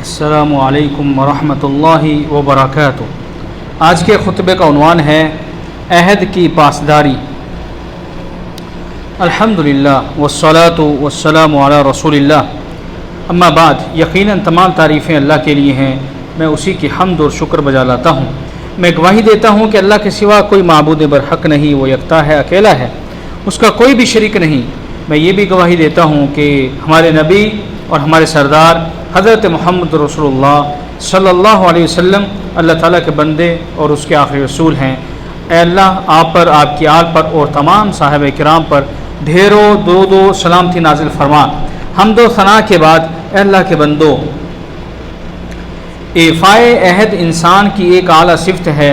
السلام علیکم ورحمۃ اللہ وبرکاتہ۔ آج کے خطبے کا عنوان ہے عہد کی پاسداری۔ الحمدللہ والصلاۃ والسلام علی رسول اللہ، اما بعد، یقیناً تمام تعریفیں اللہ کے لیے ہیں، میں اسی کی حمد اور شکر بجا لاتا ہوں۔ میں گواہی دیتا ہوں کہ اللہ کے سوا کوئی معبود برحق نہیں، وہ یکتا ہے، اکیلا ہے، اس کا کوئی بھی شریک نہیں۔ میں یہ بھی گواہی دیتا ہوں کہ ہمارے نبی اور ہمارے سردار حضرت محمد رسول اللہ صلی اللہ علیہ وسلم اللہ تعالیٰ کے بندے اور اس کے آخری رسول ہیں۔ اے اللہ، آپ پر، آپ کی آل پر اور تمام صحابہ کرام پر ڈھیروں درود و سلامتی نازل فرما۔ حمد و ثنا کے بعد، اے اللہ کے بندو، ایفائے عہد انسان کی ایک اعلیٰ صفت ہے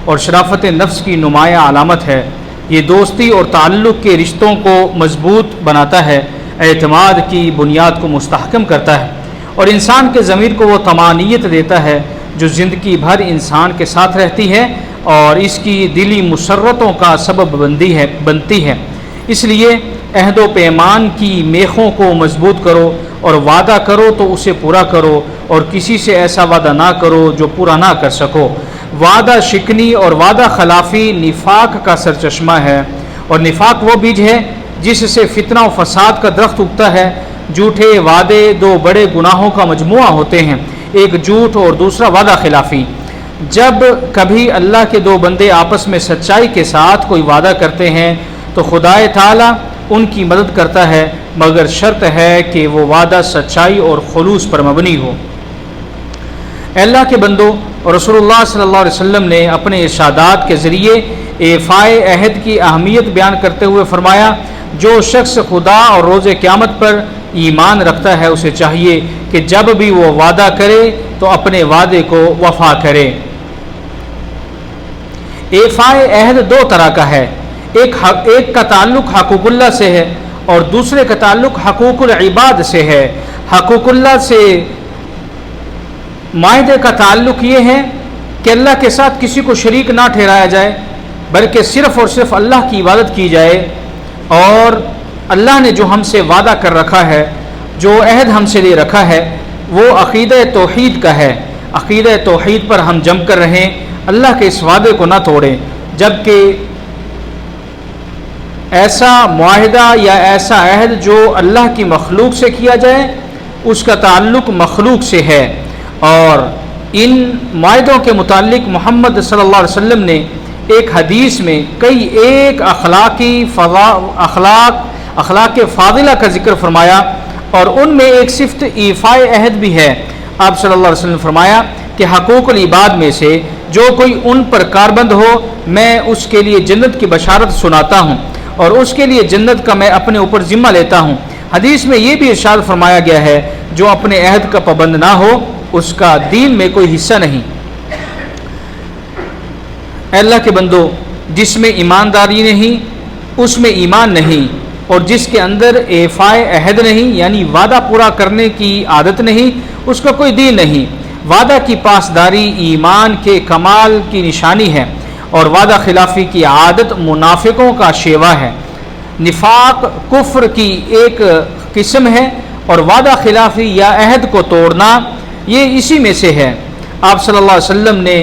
اور شرافت نفس کی نمایاں علامت ہے۔ یہ دوستی اور تعلق کے رشتوں کو مضبوط بناتا ہے، اعتماد کی بنیاد کو مستحکم کرتا ہے اور انسان کے ضمیر کو وہ طمانینت دیتا ہے جو زندگی بھر انسان کے ساتھ رہتی ہے اور اس کی دلی مسرتوں کا سبب بنتی ہے۔ اس لیے عہد و پیمان کی میخوں کو مضبوط کرو اور وعدہ کرو تو اسے پورا کرو، اور کسی سے ایسا وعدہ نہ کرو جو پورا نہ کر سکو۔ وعدہ شکنی اور وعدہ خلافی نفاق کا سرچشمہ ہے، اور نفاق وہ بیج ہے جس سے فتنہ و فساد کا درخت اگتا ہے۔ جھوٹے وعدے دو بڑے گناہوں کا مجموعہ ہوتے ہیں، ایک جھوٹ اور دوسرا وعدہ خلافی۔ جب کبھی اللہ کے دو بندے آپس میں سچائی کے ساتھ کوئی وعدہ کرتے ہیں تو خدائے تعالیٰ ان کی مدد کرتا ہے، مگر شرط ہے کہ وہ وعدہ سچائی اور خلوص پر مبنی ہو۔ اے اللہ کے بندو، رسول اللہ صلی اللہ علیہ وسلم نے اپنے ارشادات کے ذریعے ایفائے عہد کی اہمیت بیان کرتے ہوئے فرمایا، جو شخص خدا اور روز قیامت پر ایمان رکھتا ہے اسے چاہیے کہ جب بھی وہ وعدہ کرے تو اپنے وعدے کو وفا کرے۔ ایفائے عہد دو طرح کا ہے، ایک کا تعلق حقوق اللہ سے ہے اور دوسرے کا تعلق حقوق العباد سے ہے۔ حقوق اللہ سے معاہدے کا تعلق یہ ہے کہ اللہ کے ساتھ کسی کو شریک نہ ٹھہرایا جائے، بلکہ صرف اور صرف اللہ کی عبادت کی جائے، اور اللہ نے جو ہم سے وعدہ کر رکھا ہے، جو عہد ہم سے لے رکھا ہے، وہ عقیدہ توحید کا ہے۔ عقیدہ توحید پر ہم جم کر رہیں، اللہ کے اس وعدے کو نہ توڑیں، جبکہ ایسا معاہدہ یا ایسا عہد جو اللہ کی مخلوق سے کیا جائے اس کا تعلق مخلوق سے ہے۔ اور ان معاہدوں کے متعلق محمد صلی اللہ علیہ وسلم نے ایک حدیث میں کئی ایک اخلاق فاضلہ کا ذکر فرمایا، اور ان میں ایک صفت ایفائے عہد بھی ہے۔ آپ صلی اللہ علیہ وسلم نے فرمایا کہ حقوق العباد میں سے جو کوئی ان پر کاربند ہو، میں اس کے لیے جنت کی بشارت سناتا ہوں اور اس کے لیے جنت کا میں اپنے اوپر ذمہ لیتا ہوں۔ حدیث میں یہ بھی ارشاد فرمایا گیا ہے، جو اپنے عہد کا پابند نہ ہو اس کا دین میں کوئی حصہ نہیں۔ اے اللہ کے بندو، جس میں ایمانداری نہیں اس میں ایمان نہیں، اور جس کے اندر ایفائے عہد نہیں یعنی وعدہ پورا کرنے کی عادت نہیں، اس کا کوئی دین نہیں۔ وعدہ کی پاسداری ایمان کے کمال کی نشانی ہے، اور وعدہ خلافی کی عادت منافقوں کا شیوا ہے۔ نفاق کفر کی ایک قسم ہے، اور وعدہ خلافی یا عہد کو توڑنا یہ اسی میں سے ہے۔ آپ صلی اللہ علیہ وسلم نے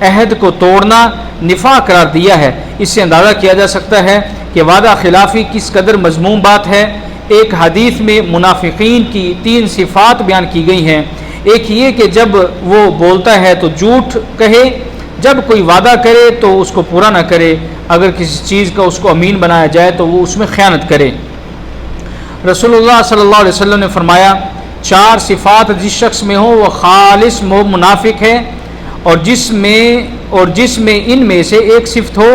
عہد کو توڑنا نفاق قرار دیا ہے۔ اس سے اندازہ کیا جا سکتا ہے کہ وعدہ خلافی کس قدر مذموم بات ہے۔ ایک حدیث میں منافقین کی 3 صفات بیان کی گئی ہیں۔ ایک یہ کہ جب وہ بولتا ہے تو جھوٹ کہے، جب کوئی وعدہ کرے تو اس کو پورا نہ کرے، اگر کسی چیز کا اس کو امین بنایا جائے تو وہ اس میں خیانت کرے۔ رسول اللہ صلی اللہ علیہ وسلم نے فرمایا، 4 صفات جس شخص میں ہو وہ خالص منافق ہے، اور جس میں ان میں سے ایک صفت ہو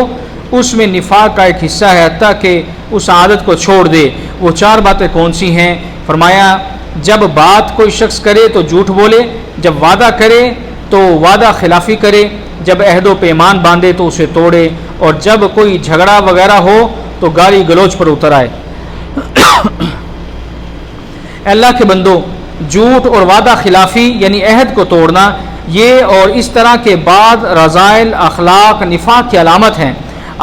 اس میں نفاق کا ایک حصہ ہے، حتیٰ کہ اس عادت کو چھوڑ دے۔ وہ 4 باتیں کون سی ہیں؟ فرمایا، جب بات کوئی شخص کرے تو جھوٹ بولے، جب وعدہ کرے تو وعدہ خلافی کرے، جب عہد و پیمان باندھے تو اسے توڑے، اور جب کوئی جھگڑا وغیرہ ہو تو گالی گلوچ پر اتر آئے۔ اللہ کے بندو، جھوٹ اور وعدہ خلافی یعنی عہد کو توڑنا، یہ اور اس طرح کے بعد رذائل اخلاق نفاق کی علامت ہیں۔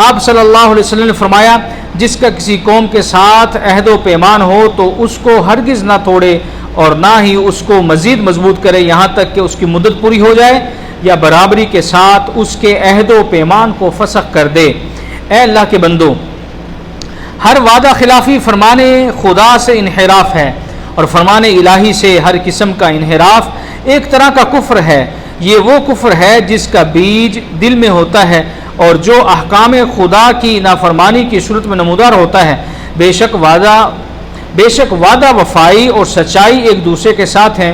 آپ صلی اللہ علیہ وسلم نے فرمایا، جس کا کسی قوم کے ساتھ عہد و پیمان ہو تو اس کو ہرگز نہ توڑے، اور نہ ہی اس کو مزید مضبوط کرے یہاں تک کہ اس کی مدت پوری ہو جائے یا برابری کے ساتھ اس کے عہد و پیمان کو فسخ کر دے۔ اے اللہ کے بندو، ہر وعدہ خلافی فرمان خدا سے انحراف ہے، اور فرمان الہی سے ہر قسم کا انحراف ایک طرح کا کفر ہے۔ یہ وہ کفر ہے جس کا بیج دل میں ہوتا ہے اور جو احکام خدا کی نافرمانی کی صورت میں نمودار ہوتا ہے۔ بے شک وعدہ وفائی اور سچائی ایک دوسرے کے ساتھ ہیں۔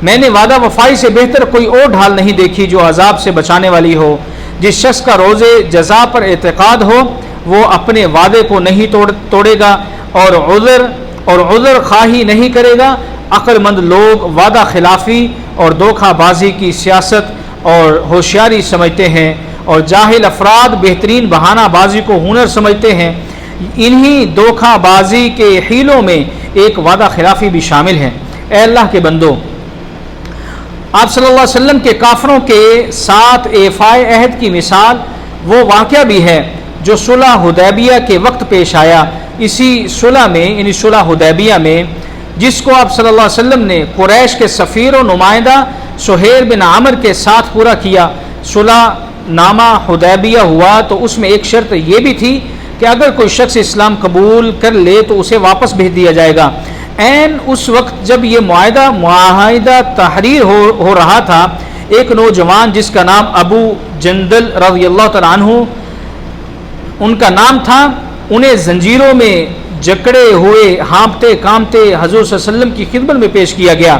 میں نے وعدہ وفائی سے بہتر کوئی اور ڈھال نہیں دیکھی جو عذاب سے بچانے والی ہو۔ جس شخص کا روز جزا پر اعتقاد ہو وہ اپنے وعدے کو نہیں توڑے گا اور عذر خواہی نہیں کرے گا۔ عقل مند لوگ وعدہ خلافی اور دھوکہ بازی کی سیاست اور ہوشیاری سمجھتے ہیں، اور جاہل افراد بہترین بہانہ بازی کو ہنر سمجھتے ہیں۔ انہی دھوکہ بازی کے حیلوں میں ایک وعدہ خلافی بھی شامل ہے۔ اے اللہ کے بندو، آپ صلی اللہ علیہ وسلم کے کافروں کے ساتھ ایفائے عہد کی مثال وہ واقعہ بھی ہے جو صلح حدیبیہ کے وقت پیش آیا۔ اسی صلح میں یعنی صلح حدیبیہ میں جس کو آپ صلی اللہ علیہ وسلم نے قریش کے سفیر و نمائندہ سہیل بن عامر کے ساتھ پورا کیا۔ صلح نامہ حدیبیہ ہوا تو اس میں ایک شرط یہ بھی تھی کہ اگر کوئی شخص اسلام قبول کر لے تو اسے واپس بھیج دیا جائے گا۔ عین اس وقت جب یہ معاہدہ تحریر ہو رہا تھا، ایک نوجوان جس کا نام ابو جندل رضی اللہ تعالیٰ عنہ ان کا نام تھا، انہیں زنجیروں میں جکڑے ہوئے ہانپتے کامتے حضور صلی اللہ علیہ وسلم کی خدمت میں پیش کیا گیا۔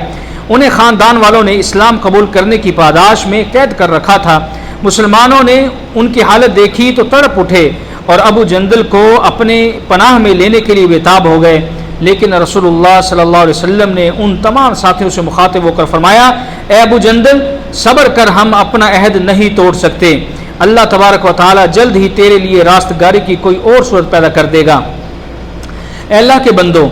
انہیں خاندان والوں نے اسلام قبول کرنے کی پاداش میں قید کر رکھا تھا۔ مسلمانوں نے ان کی حالت دیکھی تو تڑپ اٹھے اور ابو جندل کو اپنے پناہ میں لینے کے لیے بےتاب ہو گئے، لیکن رسول اللہ صلی اللہ علیہ وسلم نے ان تمام ساتھیوں سے مخاطب ہو کر فرمایا، اے ابو جندل صبر کر، ہم اپنا عہد نہیں توڑ سکتے، اللہ تبارک و تعالی جلد ہی تیرے لیے راست گاری کی کوئی اور صورت پیدا کر دے گا۔ اے اللہ کے بندو،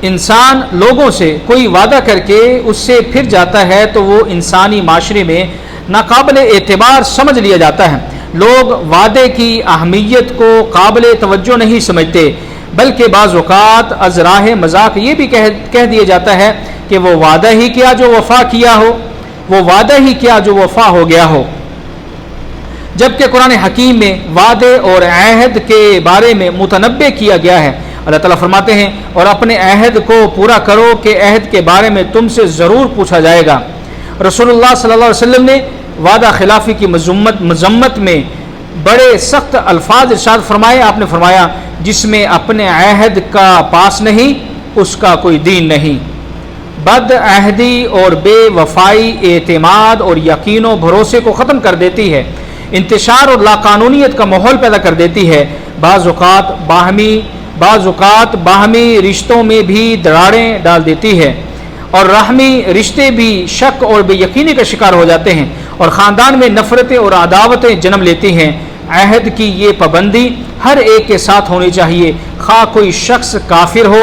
انسان لوگوں سے کوئی وعدہ کر کے اس سے پھر جاتا ہے تو وہ انسانی معاشرے میں ناقابل اعتبار سمجھ لیا جاتا ہے۔ لوگ وعدے کی اہمیت کو قابل توجہ نہیں سمجھتے، بلکہ بعض اوقات از راہ مذاق یہ بھی کہہ دیا جاتا ہے کہ وہ وعدہ ہی کیا جو وفا کیا ہو، وہ وعدہ ہی کیا جو وفا ہو گیا ہو، جبکہ قرآن حکیم میں وعدے اور عہد کے بارے میں متنبع کیا گیا ہے۔ اللہ تعالیٰ فرماتے ہیں، اور اپنے عہد کو پورا کرو کہ عہد کے بارے میں تم سے ضرور پوچھا جائے گا۔ رسول اللہ صلی اللہ علیہ وسلم نے وعدہ خلافی کی مذمت میں بڑے سخت الفاظ ارشاد فرمائے۔ آپ نے فرمایا، جس میں اپنے عہد کا پاس نہیں اس کا کوئی دین نہیں۔ بد عہدی اور بے وفائی اعتماد اور یقین و بھروسے کو ختم کر دیتی ہے، انتشار اور لاقانونیت کا ماحول پیدا کر دیتی ہے، بعض اوقات باہمی رشتوں میں بھی دراڑیں ڈال دیتی ہے، اور رحمی رشتے بھی شک اور بے یقینی کا شکار ہو جاتے ہیں، اور خاندان میں نفرتیں اور عداوتیں جنم لیتی ہیں۔ عہد کی یہ پابندی ہر ایک کے ساتھ ہونی چاہیے، خواہ کوئی شخص کافر ہو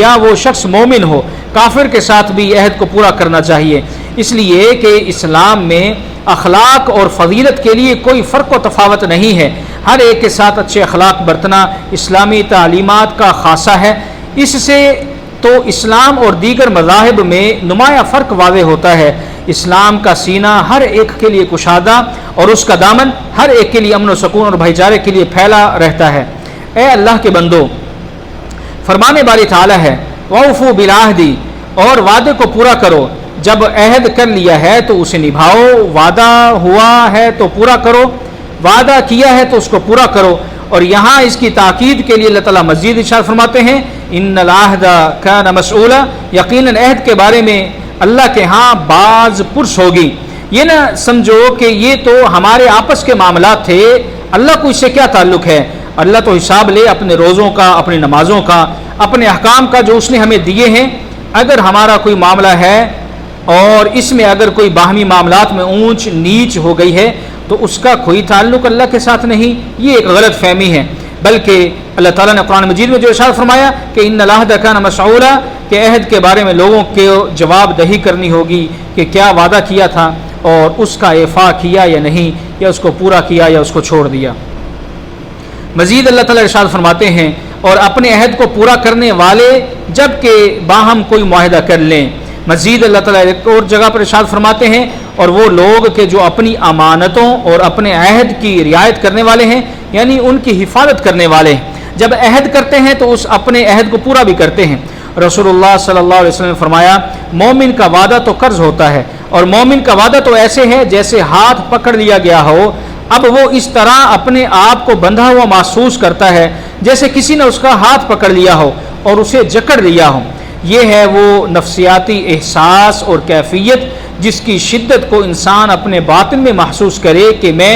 یا وہ شخص مومن ہو، کافر کے ساتھ بھی عہد کو پورا کرنا چاہیے، اس لیے کہ اسلام میں اخلاق اور فضیلت کے لیے کوئی فرق و تفاوت نہیں ہے۔ ہر ایک کے ساتھ اچھے اخلاق برتنا اسلامی تعلیمات کا خاصہ ہے۔ اس سے تو اسلام اور دیگر مذاہب میں نمایاں فرق واضح ہوتا ہے۔ اسلام کا سینہ ہر ایک کے لیے کشادہ اور اس کا دامن ہر ایک کے لیے امن و سکون اور بھائی چارے کے لیے پھیلا رہتا ہے۔ اے اللہ کے بندو، فرمان باری تعالی ہے، وَأَوْفُوا بِالْعَهْدِ، اور وعدے کو پورا کرو، جب عہد کر لیا ہے تو اسے نبھاؤ، وعدہ ہوا ہے تو پورا کرو، وعدہ کیا ہے تو اس کو پورا کرو۔ اور یہاں اس کی تاکید کے لیے اللہ تعالیٰ مزید ارشاد فرماتے ہیں، ان العہد کان مسئولا، یقیناً عہد کے بارے میں اللہ کے ہاں باز پرس ہوگی۔ یہ نہ سمجھو کہ یہ تو ہمارے آپس کے معاملات تھے، اللہ کو اس سے کیا تعلق ہے؟ اللہ تو حساب لے اپنے روزوں کا، اپنی نمازوں کا، اپنے احکام کا جو اس نے ہمیں دیے ہیں۔ اگر ہمارا کوئی معاملہ ہے اور اس میں اگر کوئی باہمی معاملات میں اونچ نیچ ہو گئی ہے تو اس کا کوئی تعلق اللہ کے ساتھ نہیں، یہ ایک غلط فہمی ہے۔ بلکہ اللہ تعالیٰ نے قرآن مجید میں جو ارشاد فرمایا کہ ان العہد کان مسئولا، کہ عہد کے بارے میں لوگوں کو جواب دہی کرنی ہوگی کہ کیا وعدہ کیا تھا اور اس کا ایفا کیا یا نہیں، یا اس کو پورا کیا یا اس کو چھوڑ دیا۔ مزید اللہ تعالیٰ ارشاد فرماتے ہیں، اور اپنے عہد کو پورا کرنے والے جب کہ باہم کوئی معاہدہ کر لیں مزید اللہ تعالیٰ ایک اور جگہ پر ارشاد فرماتے ہیں اور وہ لوگ کہ جو اپنی امانتوں اور اپنے عہد کی رعایت کرنے والے ہیں، یعنی ان کی حفاظت کرنے والے ہیں، جب عہد کرتے ہیں تو اس اپنے عہد کو پورا بھی کرتے ہیں۔ رسول اللہ صلی اللہ علیہ وسلم نے فرمایا مومن کا وعدہ تو قرض ہوتا ہے، اور مومن کا وعدہ تو ایسے ہے جیسے ہاتھ پکڑ لیا گیا ہو، اب وہ اس طرح اپنے آپ کو بندھا ہوا محسوس کرتا ہے جیسے کسی نے اس کا ہاتھ پکڑ لیا ہو اور اسے جکڑ لیا ہو۔ یہ ہے وہ نفسیاتی احساس اور کیفیت جس کی شدت کو انسان اپنے باطن میں محسوس کرے کہ میں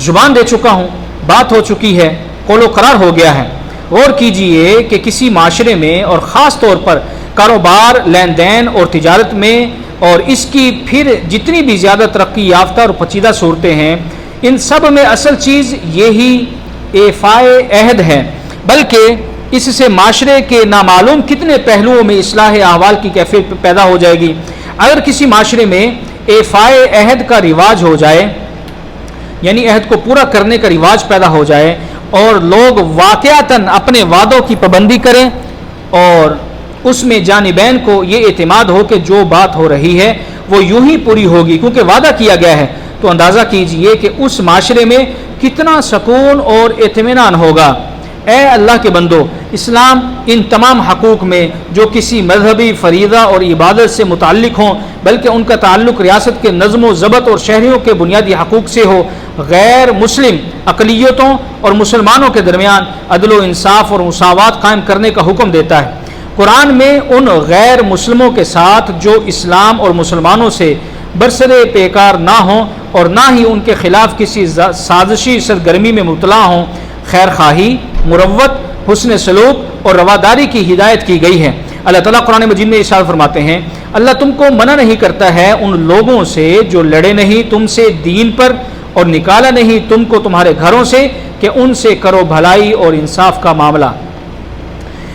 زبان دے چکا ہوں، بات ہو چکی ہے، قول و قرار ہو گیا ہے۔ غور کیجئے کہ کسی معاشرے میں اور خاص طور پر کاروبار، لین دین اور تجارت میں، اور اس کی پھر جتنی بھی زیادہ ترقی یافتہ اور پیچیدہ صورتیں ہیں، ان سب میں اصل چیز یہی ایفائے عہد ہے، بلکہ اس سے معاشرے کے نامعلوم کتنے پہلوؤں میں اصلاح احوال کی کیفیت پیدا ہو جائے گی۔ اگر کسی معاشرے میں ایفائے عہد کا رواج ہو جائے، یعنی عہد کو پورا کرنے کا رواج پیدا ہو جائے، اور لوگ واقعتاً اپنے وعدوں کی پابندی کریں، اور اس میں جانبین کو یہ اعتماد ہو کہ جو بات ہو رہی ہے وہ یوں ہی پوری ہوگی کیونکہ وعدہ کیا گیا ہے، تو اندازہ کیجئے کہ اس معاشرے میں کتنا سکون اور اطمینان ہوگا۔ اے اللہ کے بندو، اسلام ان تمام حقوق میں جو کسی مذہبی فریضہ اور عبادت سے متعلق ہوں، بلکہ ان کا تعلق ریاست کے نظم و ضبط اور شہریوں کے بنیادی حقوق سے ہو، غیر مسلم اقلیتوں اور مسلمانوں کے درمیان عدل و انصاف اور مساوات قائم کرنے کا حکم دیتا ہے۔ قرآن میں ان غیر مسلموں کے ساتھ جو اسلام اور مسلمانوں سے برسرے پیکار نہ ہوں اور نہ ہی ان کے خلاف کسی سازشی سرگرمی میں مبتلا ہوں، خیر خواہی، مروت، حسن سلوک اور رواداری کی ہدایت کی گئی ہے۔ اللہ تعالیٰ قرآن مجید میں ارشاد فرماتے ہیں اللہ تم کو منع نہیں کرتا ہے ان لوگوں سے جو لڑے نہیں تم سے دین پر اور نکالا نہیں تم کو تمہارے گھروں سے کہ ان سے کرو بھلائی اور انصاف کا معاملہ۔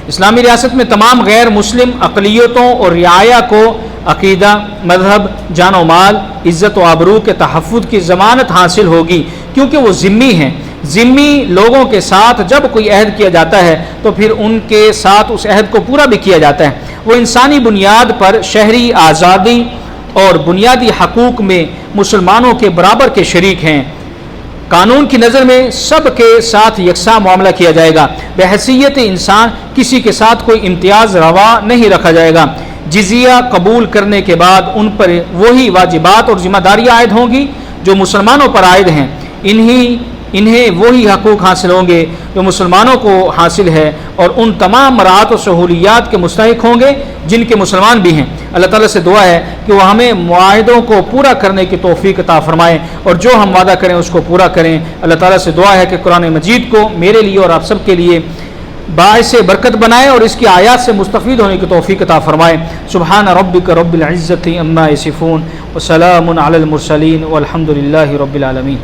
اسلامی ریاست میں تمام غیر مسلم اقلیتوں اور رعایا کو عقیدہ، مذہب، جان و مال، عزت و آبرو کے تحفظ کی ضمانت حاصل ہوگی کیونکہ وہ ذمہ ہیں۔ ذمہ لوگوں کے ساتھ جب کوئی عہد کیا جاتا ہے تو پھر ان کے ساتھ اس عہد کو پورا بھی کیا جاتا ہے۔ وہ انسانی بنیاد پر شہری آزادی اور بنیادی حقوق میں مسلمانوں کے برابر کے شریک ہیں۔ قانون کی نظر میں سب کے ساتھ یکساں معاملہ کیا جائے گا، بحیثیت انسان کسی کے ساتھ کوئی امتیاز روا نہیں رکھا جائے گا۔ جزیہ قبول کرنے کے بعد ان پر وہی واجبات اور ذمہ داریاں عائد ہوں گی جو مسلمانوں پر عائد ہیں، انہیں وہی حقوق حاصل ہوں گے جو مسلمانوں کو حاصل ہے، اور ان تمام مراعات و سہولیات کے مستحق ہوں گے جن کے مسلمان بھی ہیں۔ اللہ تعالیٰ سے دعا ہے کہ وہ ہمیں معاہدوں کو پورا کرنے کی توفیق عطا فرمائے اور جو ہم وعدہ کریں اس کو پورا کریں۔ اللہ تعالیٰ سے دعا ہے کہ قرآن مجید کو میرے لیے اور آپ سب کے لیے باعث برکت بنائے اور اس کی آیات سے مستفید ہونے کی توفیق عطا فرمائے۔ سبحان ربک رب العزت عما یصفون وسلام علی المرسلین والحمد للہ رب العالمین۔